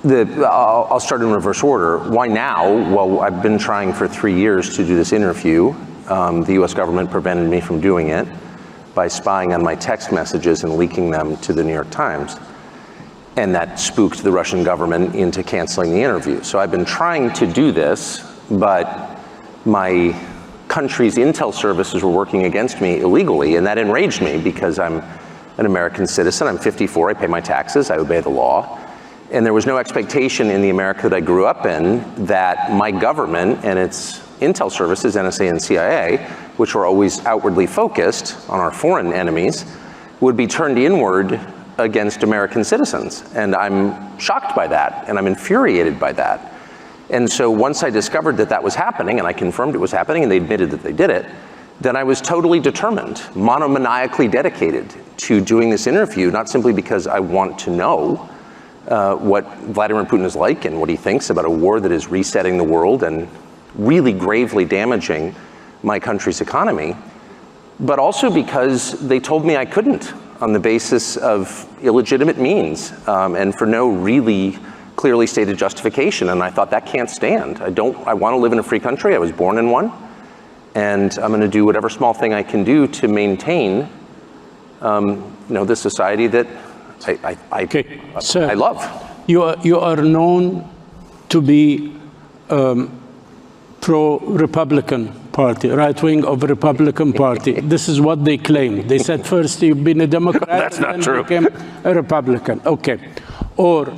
I'll start in reverse order. Why now? Well, I've been trying for 3 years to do this interview. The US government prevented me from doing it by spying on my text messages and leaking them to the New York Times. And that spooked the Russian government into canceling the interview. So I've been trying to do this, but my country's intel services were working against me illegally, and that enraged me because I'm an American citizen, I'm 54, I pay my taxes, I obey the law. And there was no expectation in the America that I grew up in that my government and its intel services, NSA and CIA, which were always outwardly focused on our foreign enemies, would be turned inward against American citizens. And I'm shocked by that, and I'm infuriated by that. And so once I discovered that that was happening, and I confirmed it was happening, and they admitted that they did it, then I was totally determined, monomaniacally dedicated to doing this interview, not simply because I want to know what Vladimir Putin is like and what he thinks about a war that is resetting the world and really gravely damaging my country's economy, but also because they told me I couldn't on the basis of illegitimate means and for no really clearly stated justification. And I thought that can't stand. I want to live in a free country. I was born in one. And I'm going to do whatever small thing I can do to maintain, the society that I love. You are known to be pro-Republican Party, right wing of Republican Party. This is what they claim. They said first you've been a Democrat. That's and not then true. Became a Republican. Okay. Or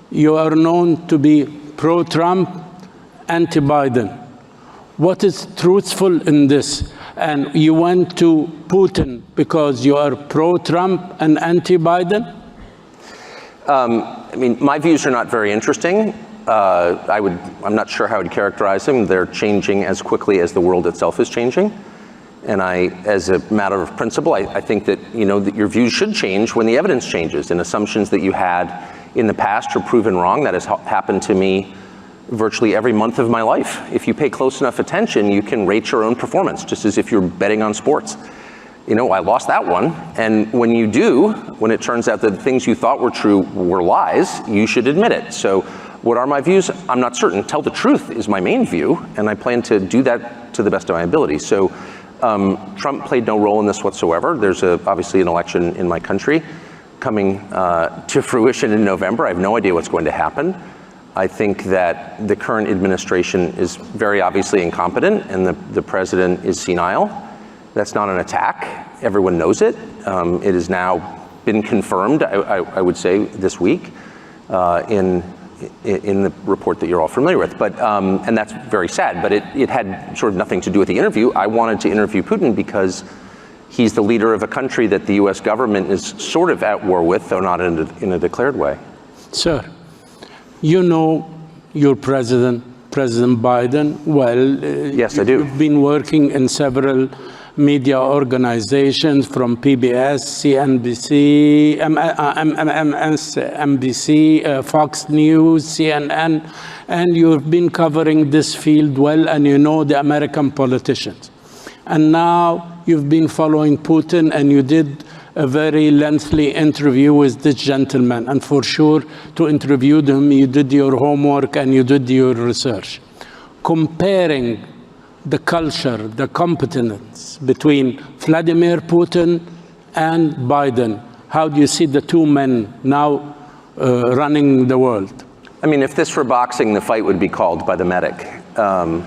you are known to be pro-Trump, anti-Biden. What is truthful in this? And you went to Putin because you are pro-Trump and anti-Biden? My views are not very interesting. I'm not sure how I'd characterize them. They're changing as quickly as the world itself is changing. And as a matter of principle, I think that, that your views should change when the evidence changes, and assumptions that you had in the past are proven wrong. That has happened to me virtually every month of my life. If you pay close enough attention, you can rate your own performance, just as if you're betting on sports. I lost that one. And when you do, when it turns out that the things you thought were true were lies, you should admit it. So what are my views? I'm not certain. Tell the truth is my main view, and I plan to do that to the best of my ability. So Trump played no role in this whatsoever. There's obviously an election in my country coming to fruition in November. I have no idea what's going to happen. I think that the current administration is very obviously incompetent, and the president is senile. That's not an attack. Everyone knows it. It has now been confirmed, I would say, this week in the report that you're all familiar with. But and that's very sad. But it had sort of nothing to do with the interview. I wanted to interview Putin because he's the leader of a country that the U.S. government is sort of at war with, though not in a declared way. Sir, you know your President Biden well. Yes, I do. You've been working in several media organizations, from PBS, CNBC, MSNBC, Fox News, CNN, and you've been covering this field well, and you know the American politicians. And now you've been following Putin, and you did a very lengthy interview with this gentleman. And for sure, to interview him, you did your homework and you did your research. Comparing the culture, the competence between Vladimir Putin and Biden, how do you see the two men now running the world? If this were boxing, the fight would be called by the medic. And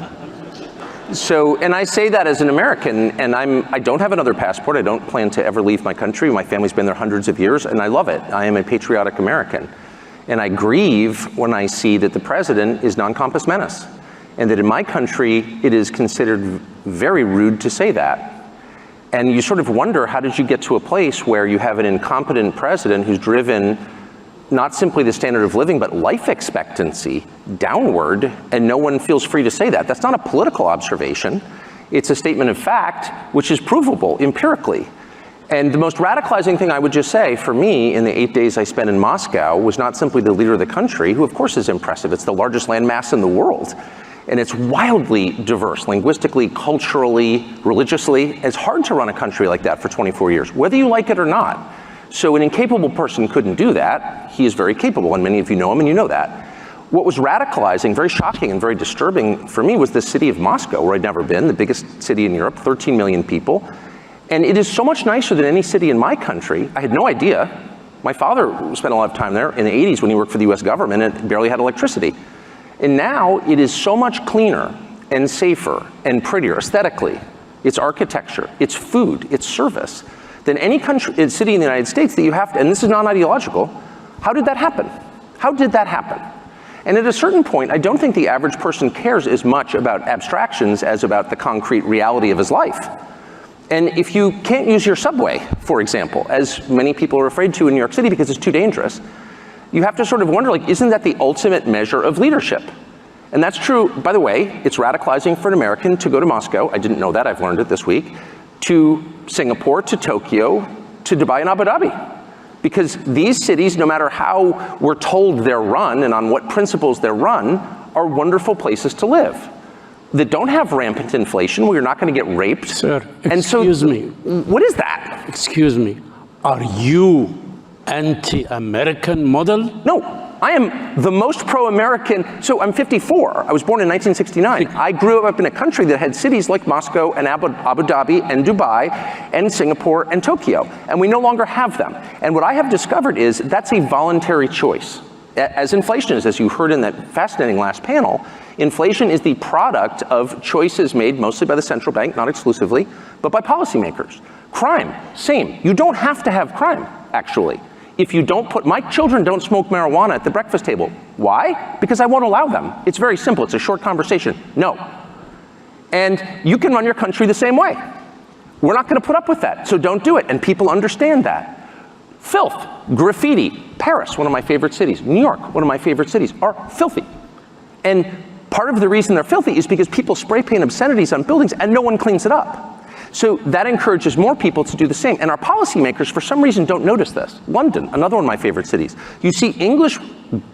I say that as an American, and I don't have another passport. I don't plan to ever leave my country. My family's been there hundreds of years, and I love it. I am a patriotic American. And I grieve when I see that the president is non compos mentis, and that in my country, it is considered very rude to say that. And you sort of wonder, how did you get to a place where you have an incompetent president who's driven not simply the standard of living, but life expectancy downward, and no one feels free to say that? That's not a political observation. It's a statement of fact, which is provable empirically. And the most radicalizing thing I would just say for me in the 8 days I spent in Moscow was not simply the leader of the country, who of course is impressive. It's the largest landmass in the world. And it's wildly diverse, linguistically, culturally, religiously. It's hard to run a country like that for 24 years, whether you like it or not. So an incapable person couldn't do that. He is very capable, and many of you know him and you know that. What was radicalizing, very shocking and very disturbing for me was the city of Moscow, where I'd never been, the biggest city in Europe, 13 million people. And it is so much nicer than any city in my country. I had no idea. My father spent a lot of time there in the 80s when he worked for the US government and barely had electricity. And now it is so much cleaner and safer and prettier aesthetically. Its architecture, its food, its service, than any country, city in the United States that you have to, and this is non-ideological. How did that happen? How did that happen? And at a certain point, I don't think the average person cares as much about abstractions as about the concrete reality of his life. And if you can't use your subway, for example, as many people are afraid to in New York City because it's too dangerous, you have to sort of wonder, like, isn't that the ultimate measure of leadership? And that's true, by the way, it's radicalizing for an American to go to Moscow, I didn't know that, I've learned it this week, to Singapore, to Tokyo, to Dubai and Abu Dhabi. Because these cities, no matter how we're told they're run and on what principles they're run, are wonderful places to live. That don't have rampant inflation, where you're not going to get raped. Sir, excuse me. What is that? Excuse me. Are you anti-American model? No, I am the most pro-American. So I'm 54. I was born in 1969. I grew up in a country that had cities like Moscow and Abu Dhabi and Dubai and Singapore and Tokyo. And we no longer have them. And what I have discovered is that's a voluntary choice. As inflation is, as you heard in that fascinating last panel, inflation is the product of choices made mostly by the central bank, not exclusively, but by policymakers. Crime, same. You don't have to have crime, actually. If you don't put, my children don't smoke marijuana at the breakfast table. Why? Because I won't allow them. It's very simple, it's a short conversation. No. And you can run your country the same way. We're not gonna put up with that, so don't do it, and people understand that. Filth, graffiti, Paris, one of my favorite cities, New York, one of my favorite cities, are filthy. And part of the reason they're filthy is because people spray paint obscenities on buildings and no one cleans it up. So that encourages more people to do the same. And our policymakers, for some reason, don't notice this. London, another one of my favorite cities. You see English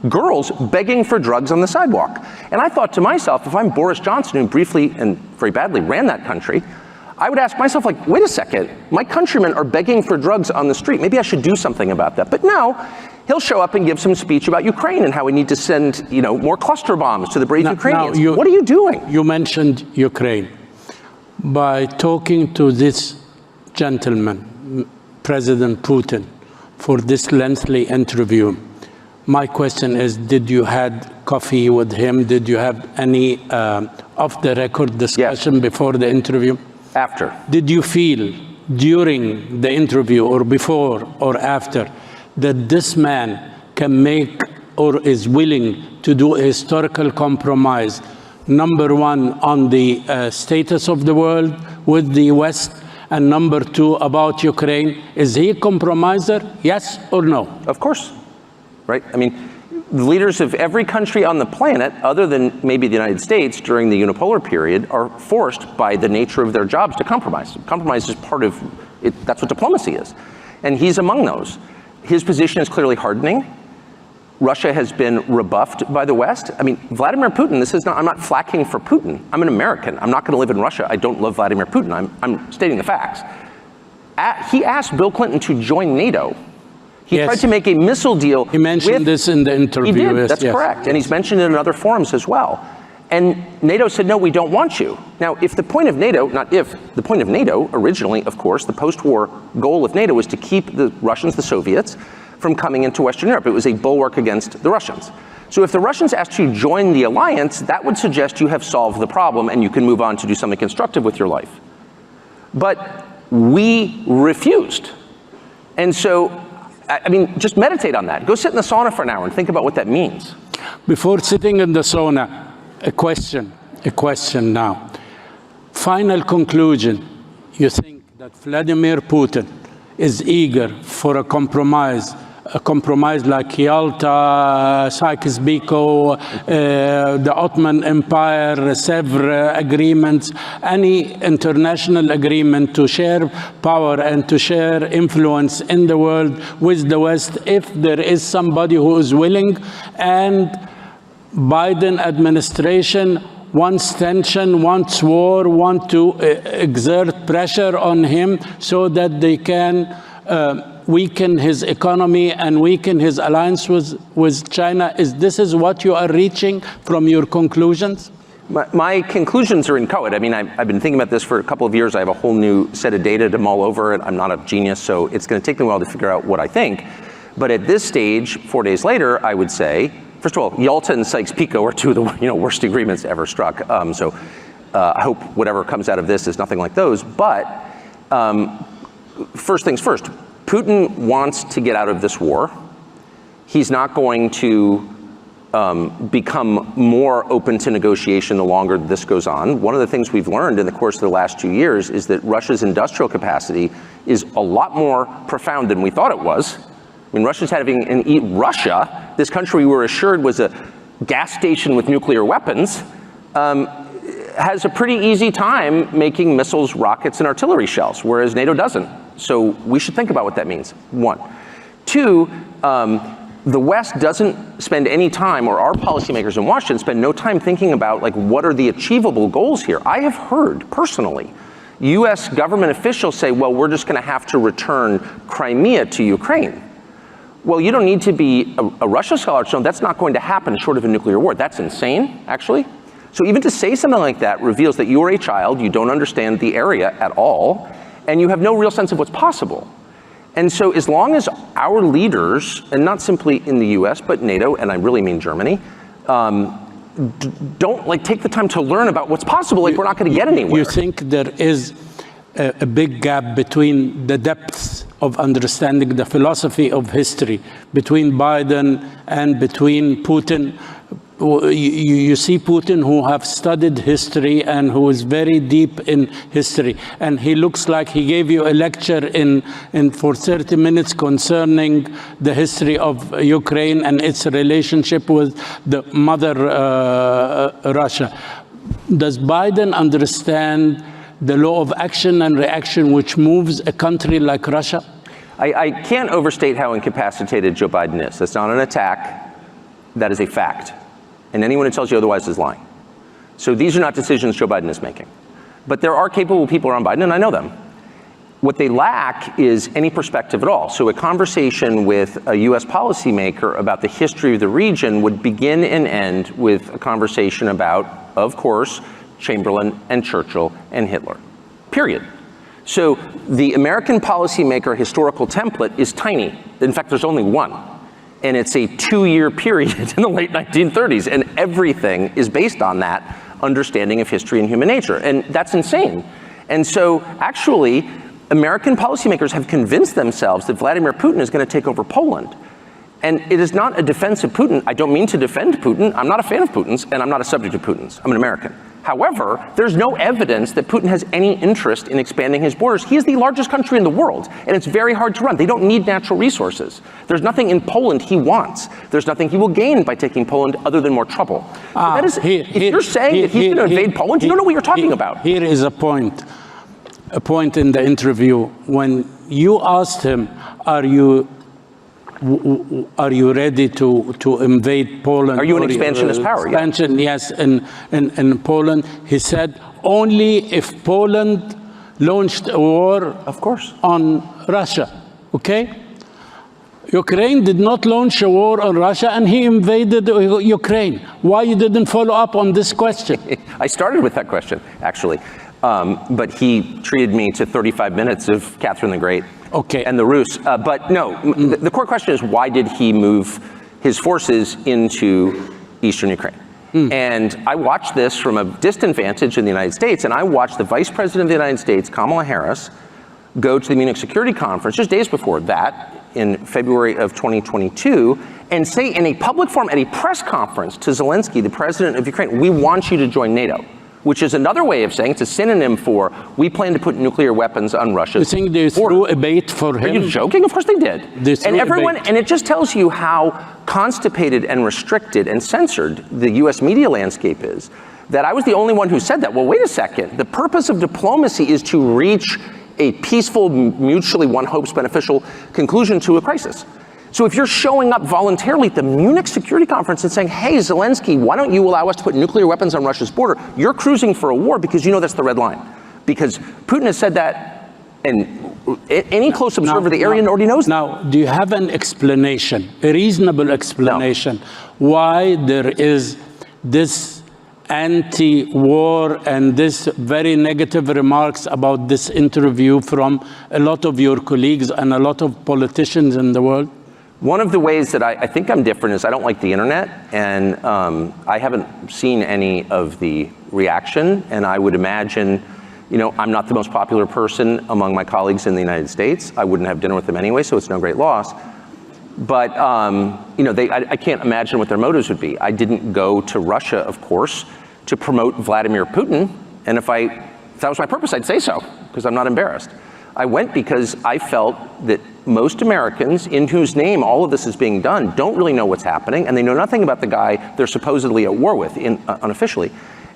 girls begging for drugs on the sidewalk. And I thought to myself, if I'm Boris Johnson, who briefly and very badly ran that country, I would ask myself, like, wait a second, my countrymen are begging for drugs on the street. Maybe I should do something about that. But no, he'll show up and give some speech about Ukraine and how we need to send, more cluster bombs to the brave Ukrainians. What are you doing? You mentioned Ukraine. By talking to this gentleman, President Putin, for this lengthy interview, my question is, did you had coffee with him? Did you have any off-the-record discussion before the interview? After. Did you feel during the interview or before or after that this man can make or is willing to do a historical compromise, number one, on the status of the world with the West, and number two, about Ukraine? Is he a compromiser, yes or no? Of course, right? I mean, the leaders of every country on the planet, other than maybe the United States during the unipolar period, are forced by the nature of their jobs to compromise. Compromise is part of it. That's what diplomacy is. And he's among those. His position is clearly hardening. Russia has been rebuffed by the West. I mean, Vladimir Putin, I'm not flacking for Putin. I'm an American. I'm not going to live in Russia. I don't love Vladimir Putin. I'm stating the facts. He asked Bill Clinton to join NATO. He tried to make a missile deal. He mentioned this in the interview. He did, that's correct. And he's mentioned it in other forums as well. And NATO said, no, we don't want you. Now, if the point of NATO, the point of NATO originally, of course, the post-war goal of NATO was to keep the Russians, the Soviets, from coming into Western Europe. It was a bulwark against the Russians. So if the Russians asked you to join the alliance, that would suggest you have solved the problem and you can move on to do something constructive with your life. But we refused. And so, I mean, just meditate on that. Go sit in the sauna for an hour and think about what that means. Before sitting in the sauna, a question now. Final conclusion. You think that Vladimir Putin is eager for a compromise like Yalta, Sykes-Picot, the Ottoman Empire, Sèvres agreements, any international agreement to share power and to share influence in the world with the West, if there is somebody who is willing, and Biden administration wants tension, wants war, want to exert pressure on him so that they can weaken his economy and weaken his alliance with China? This is what you are reaching from your conclusions? My conclusions are inchoate. I mean, I've been thinking about this for a couple of years. I have a whole new set of data to mull over, and I'm not a genius, so it's going to take me a while to figure out what I think. But at this stage, 4 days later, I would say, first of all, Yalta and Sykes-Picot are two of the worst agreements ever struck. So I hope whatever comes out of this is nothing like those. But first things first, Putin wants to get out of this war. He's not going to become more open to negotiation the longer this goes on. One of the things we've learned in the course of the last 2 years is that Russia's industrial capacity is a lot more profound than we thought it was. I mean, Russia's having an Russia, this country we were assured was a gas station with nuclear weapons, has a pretty easy time making missiles, rockets, and artillery shells, whereas NATO doesn't. So we should think about what that means, one. Two, the West doesn't spend any time, or our policymakers in Washington spend no time thinking about, like, what are the achievable goals here? I have heard, personally, US government officials say, well, we're just gonna have to return Crimea to Ukraine. Well, you don't need to be a Russia scholar to know that's not going to happen short of a nuclear war. That's insane, actually. So even to say something like that reveals that you are a child, you don't understand the area at all, and you have no real sense of what's possible. And so as long as our leaders, and not simply in the US, but NATO, and I really mean Germany, don't take the time to learn about what's possible, we're not gonna get anywhere. You think there is a big gap between the depths of understanding the philosophy of history between Biden and between Putin? You see Putin, who have studied history and who is very deep in history, and he looks like he gave you a lecture for 30 minutes concerning the history of Ukraine and its relationship with the mother Russia. Does Biden understand the law of action and reaction which moves a country like Russia? I can't overstate how incapacitated Joe Biden is. That's not an attack. That is a fact. And anyone who tells you otherwise is lying. So these are not decisions Joe Biden is making. But there are capable people around Biden, and I know them. What they lack is any perspective at all. So a conversation with a US policymaker about the history of the region would begin and end with a conversation about, of course, Chamberlain and Churchill and Hitler, period. So the American policymaker historical template is tiny. In fact, there's only one. And it's a 2-year period in the late 1930s, and everything is based on that understanding of history and human nature, and that's insane. And so, actually, American policymakers have convinced themselves that Vladimir Putin is going to take over Poland. And it is not a defense of Putin. I don't mean to defend Putin. I'm not a fan of Putin's, and I'm not a subject of Putin's. I'm an American. However, there's no evidence that Putin has any interest in expanding his borders. He is the largest country in the world, and it's very hard to run. They don't need natural resources. There's nothing in Poland he wants. There's nothing he will gain by taking Poland other than more trouble. So that is, if you're saying that he's going to invade Poland, you don't know what you're talking about. Here is a point in the interview when you asked him, are you ready to invade Poland? Are you an expansionist power? Expansion, yes, in Poland. He said, only if Poland launched a war, of course, on Russia, okay? Ukraine did not launch a war on Russia, and he invaded Ukraine. Why you didn't follow up on this question? I started with that question, actually. But he treated me to 35 minutes of Catherine the Great. Okay. And the Rus. But no, the core question is, why did he move his forces into eastern Ukraine? And I watched this from a distant vantage in the United States, and I watched the Vice President of the United States, Kamala Harris, go to the Munich Security Conference just days before that, in February of 2022, and say in a public forum at a press conference to Zelensky, the president of Ukraine, we want you to join NATO. Which is another way of saying, it's a synonym for, we plan to put nuclear weapons on Russia. You think they threw a bait for him? Are you joking? Of course they did. And everyone, and it just tells you how constipated and restricted and censored the US media landscape is, that I was the only one who said that. Well, wait a second. The purpose of diplomacy is to reach a peaceful, mutually one hopes beneficial conclusion to a crisis. So if you're showing up voluntarily at the Munich Security Conference and saying, hey, Zelensky, why don't you allow us to put nuclear weapons on Russia's border? You're cruising for a war because you know that's the red line. Because Putin has said that, and Any close observer of the area already knows that. Now, do you have an explanation, a reasonable explanation, why there is this anti-war and this very negative remarks about this interview from a lot of your colleagues and a lot of politicians in the world? One of the ways that I think I'm different is I don't like the internet, and I haven't seen any of the reaction, and I would imagine, you know, I'm not the most popular person among my colleagues in the United States. I wouldn't have dinner with them anyway, so it's no great loss. But, you know, I can't imagine what their motives would be. I didn't go to Russia, of course, to promote Vladimir Putin, and if that was my purpose, I'd say so, because I'm not embarrassed. I went because I felt that most Americans, in whose name all of this is being done, don't really know what's happening, and they know nothing about the guy they're supposedly at war with, unofficially.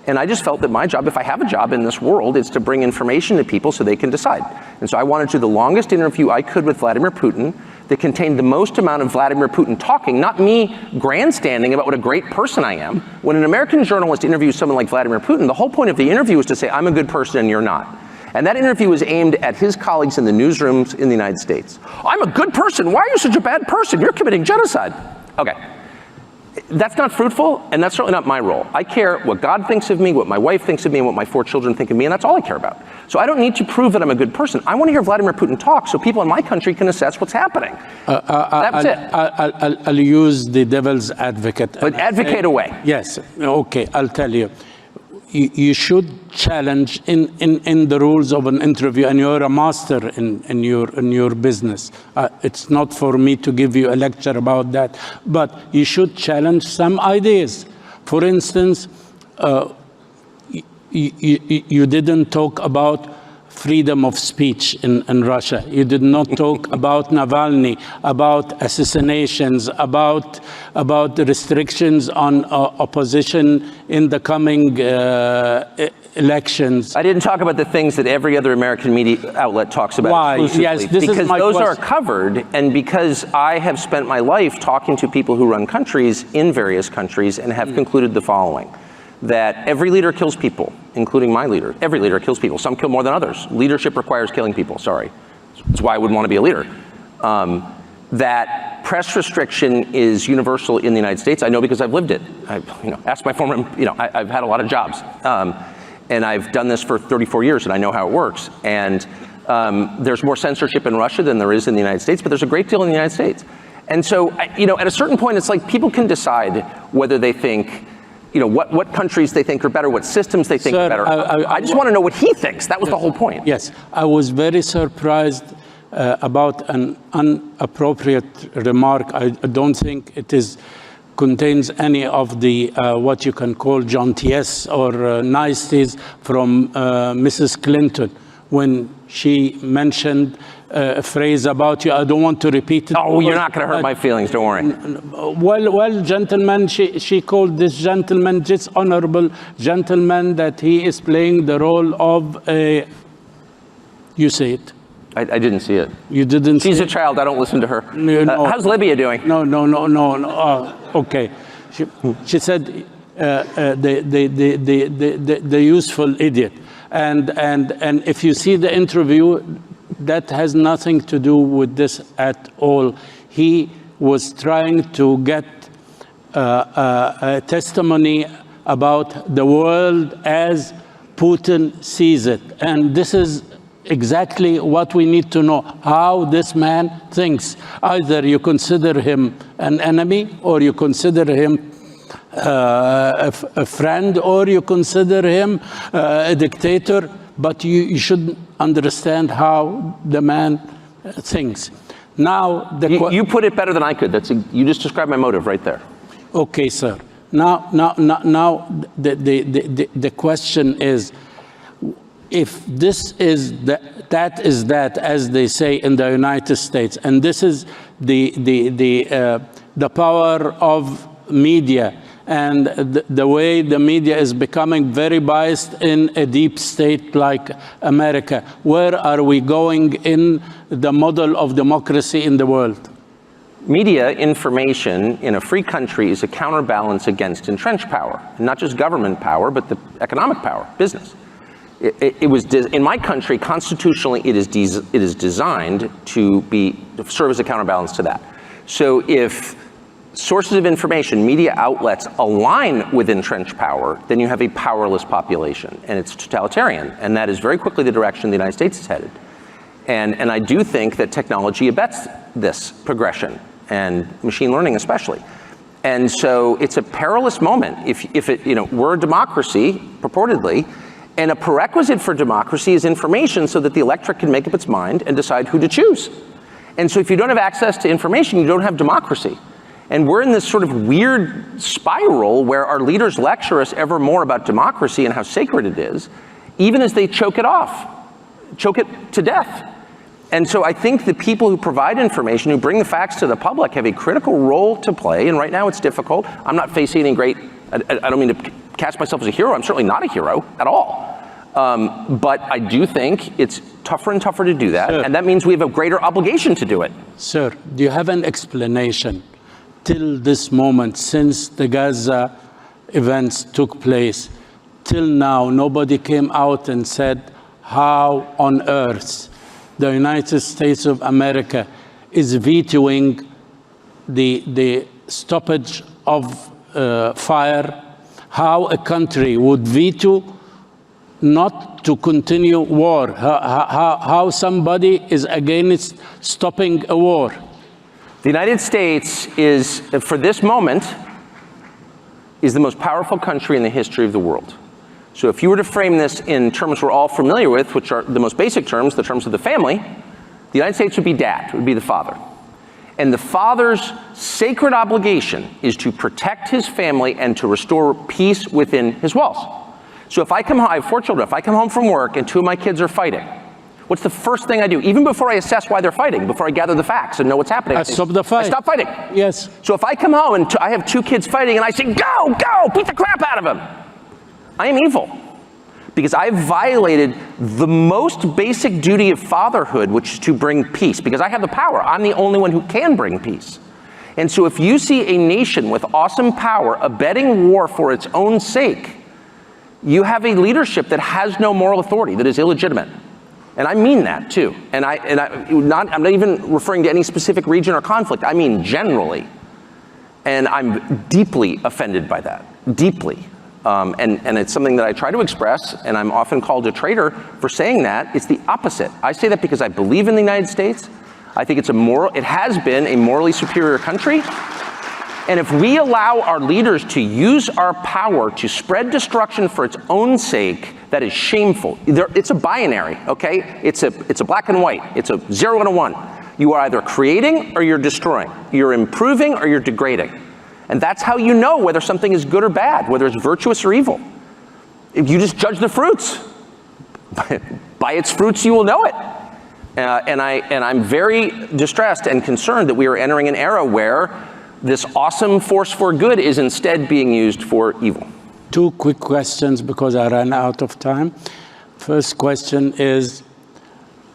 And I just felt that my job, if I have a job in this world, is to bring information to people so they can decide. And so I wanted to do the longest interview I could with Vladimir Putin that contained the most amount of Vladimir Putin talking, not me grandstanding about what a great person I am. When an American journalist interviews someone like Vladimir Putin, the whole point of the interview is to say, I'm a good person and you're not. And that interview was aimed at his colleagues in the newsrooms in the United States. I'm a good person. Why are you such a bad person? You're committing genocide. Okay. That's not fruitful, and that's certainly not my role. I care what God thinks of me, what my wife thinks of me, and what my 4 children think of me, and that's all I care about. So I don't need to prove that I'm a good person. I want to hear Vladimir Putin talk so people in my country can assess what's happening. That's it. I'll use the devil's advocate. But advocate away. Yes, okay, I'll tell you. You should challenge in the rules of an interview, and you're a master in your business. It's not for me to give you a lecture about that, but you should challenge some ideas. For instance, you didn't talk about freedom of speech in Russia. You did not talk about Navalny, about assassinations, about the restrictions on opposition in the coming elections. I didn't talk about the things that every other American media outlet talks about. Why? Exclusively. Yes, this because is my those question. are covered, and because I have spent my life talking to people who run countries in various countries and have concluded the following: that every leader kills people, including my leader. Every leader kills people. Some kill more than others. Leadership requires killing people, sorry. That's why I would want to be a leader. That press restriction is universal in the United States. I know because I've lived it. Ask my former, I've had a lot of jobs. And I've done this for 34 years and I know how it works. And there's more censorship in Russia than there is in the United States, but there's a great deal in the United States. And so, at a certain point, it's like people can decide whether they think, what countries they think are better, what systems they think are better. I just want to know what he thinks. That was the whole point. Yes, I was very surprised about an inappropriate remark. I don't think it contains any of the what you can call jaunties or niceties from Mrs. Clinton when she mentioned a phrase about you. I don't want to repeat it. Oh, you're not going to hurt my feelings, don't worry. Well, gentlemen, she called this gentleman, this honorable gentleman, that he is playing the role of a, you say it. I didn't see it. You didn't see it? She's a child, I don't listen to her. No. How's Libya doing? No. Okay. She said the useful idiot. And if you see the interview, that has nothing to do with this at all. He was trying to get a testimony about the world as Putin sees it. And this is exactly what we need to know, how this man thinks. Either you consider him an enemy, or you consider him a friend, or you consider him a dictator, but you should understand how the man thinks. Now, you put it better than I could. You just described my motive right there. Okay, sir. Now the question is, if this is that is that, as they say in the United States, and this is the power of media, and the way the media is becoming very biased in a deep state like America, where are we going in the model of democracy in the world? Media information in a free country is a counterbalance against entrenched power, and not just government power, but the economic power, business. In my country, constitutionally, it is designed to serve as a counterbalance to that. So if sources of information, media outlets align with entrenched power, then you have a powerless population, and it's totalitarian. And that is very quickly the direction the United States is headed. And I do think that technology abets this progression, and machine learning especially. And so it's a perilous moment. If it, we're a democracy, purportedly, and a prerequisite for democracy is information so that the electorate can make up its mind and decide who to choose. And so if you don't have access to information, you don't have democracy. And we're in this sort of weird spiral where our leaders lecture us ever more about democracy and how sacred it is, even as they choke it to death. And so I think the people who provide information, who bring the facts to the public, have a critical role to play. And right now it's difficult. I'm not facing any great, I don't mean to cast myself as a hero. I'm certainly not a hero at all. But I do think it's tougher and tougher to do that. Sir, and that means we have a greater obligation to do it. Sir, do you have an explanation till this moment, since the Gaza events took place, till now, nobody came out and said how on earth the United States of America is vetoing the stoppage of fire, how a country would veto not to continue war, how somebody is against stopping a war. The United States is, for this moment, is the most powerful country in the history of the world. So if you were to frame this in terms we're all familiar with, which are the most basic terms, the terms of the family, the United States would be dad, would be the father. And the father's sacred obligation is to protect his family and to restore peace within his walls. So if I come home, I have 4 children, if I come home from work and 2 of my kids are fighting, what's the first thing I do? Even before I assess why they're fighting, before I gather the facts and know what's happening. I stop the fight. I stop fighting. Yes. So if I come home and I have 2 kids fighting and I say, go, beat the crap out of them, I am evil. Because I've violated the most basic duty of fatherhood, which is to bring peace. Because I have the power. I'm the only one who can bring peace. And so if you see a nation with awesome power abetting war for its own sake, you have a leadership that has no moral authority, that is illegitimate. And I mean that too. I'm not even referring to any specific region or conflict. I mean generally. And I'm deeply offended by that, deeply. And it's something that I try to express, and I'm often called a traitor for saying that. It's the opposite. I say that because I believe in the United States. I think it has been a morally superior country. And if we allow our leaders to use our power to spread destruction for its own sake, that is shameful. It's a binary, okay? It's a black and white. It's a 0 and a 1. You are either creating or you're destroying. You're improving or you're degrading. And that's how you know whether something is good or bad, whether it's virtuous or evil. If you just judge the fruits. By its fruits you will know it. And I'm very distressed and concerned that we are entering an era where this awesome force for good is instead being used for evil. 2 quick questions because I ran out of time. First question is,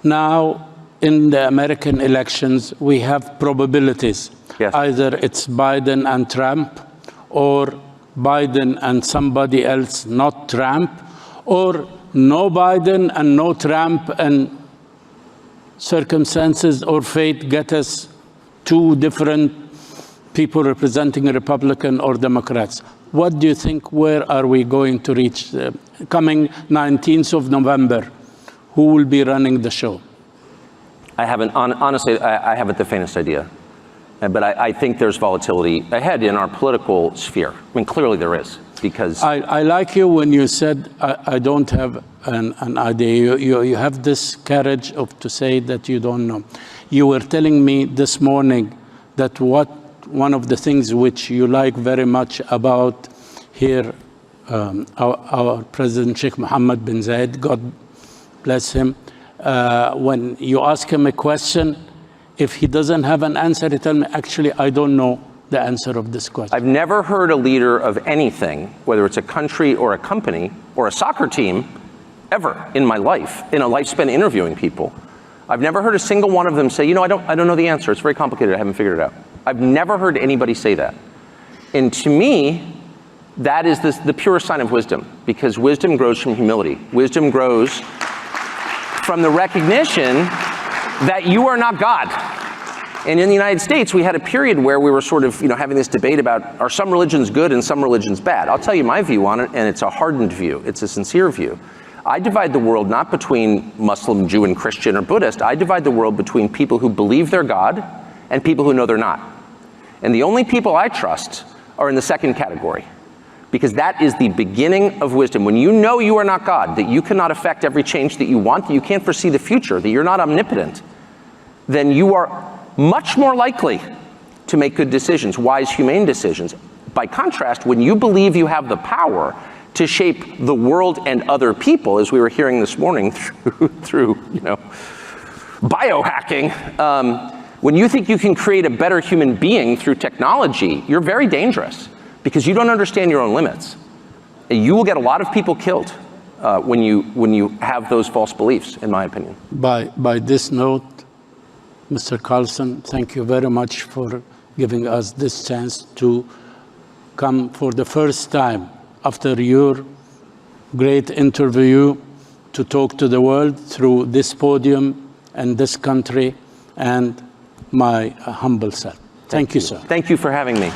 now in the American elections, we have probabilities. Yes. Either it's Biden and Trump, or Biden and somebody else, not Trump, or no Biden and no Trump, and circumstances or fate get us 2 different people representing Republican or Democrats. What do you think, where are we going to reach coming 19th of November? Who will be running the show? Honestly, I haven't the faintest idea. But I think there's volatility ahead in our political sphere. I mean, clearly there is, because... I like you when you said, I don't have an idea. You have this courage to say that you don't know. You were telling me this morning that one of the things which you like very much about here, our President Sheikh Mohammed bin Zayed, God bless him, when you ask him a question, if he doesn't have an answer, he tells me, actually, I don't know the answer of this question. I've never heard a leader of anything, whether it's a country or a company or a soccer team, ever in my life, in a life spent interviewing people, I've never heard a single one of them say, I don't know the answer. It's very complicated. I haven't figured it out. I've never heard anybody say that. And to me, That is the purest sign of wisdom, because wisdom grows from humility. Wisdom grows from the recognition that you are not God. And in the United States, we had a period where we were sort of, having this debate about, are some religions good and some religions bad? I'll tell you my view on it, and it's a hardened view. It's a sincere view. I divide the world not between Muslim, Jew, and Christian or Buddhist. I divide the world between people who believe they're God and people who know they're not. And the only people I trust are in the second category, because that is the beginning of wisdom. When you know you are not God, that you cannot affect every change that you want, that you can't foresee the future, that you're not omnipotent, then you are much more likely to make good decisions, wise, humane decisions. By contrast, when you believe you have the power to shape the world and other people, as we were hearing this morning through biohacking, when you think you can create a better human being through technology, you're very dangerous, because you don't understand your own limits. And you will get a lot of people killed when you have those false beliefs, in my opinion. By this note, Mr. Carlson, thank you very much for giving us this chance to come for the first time after your great interview to talk to the world through this podium and this country and my humble self. Thank you, sir. Thank you for having me.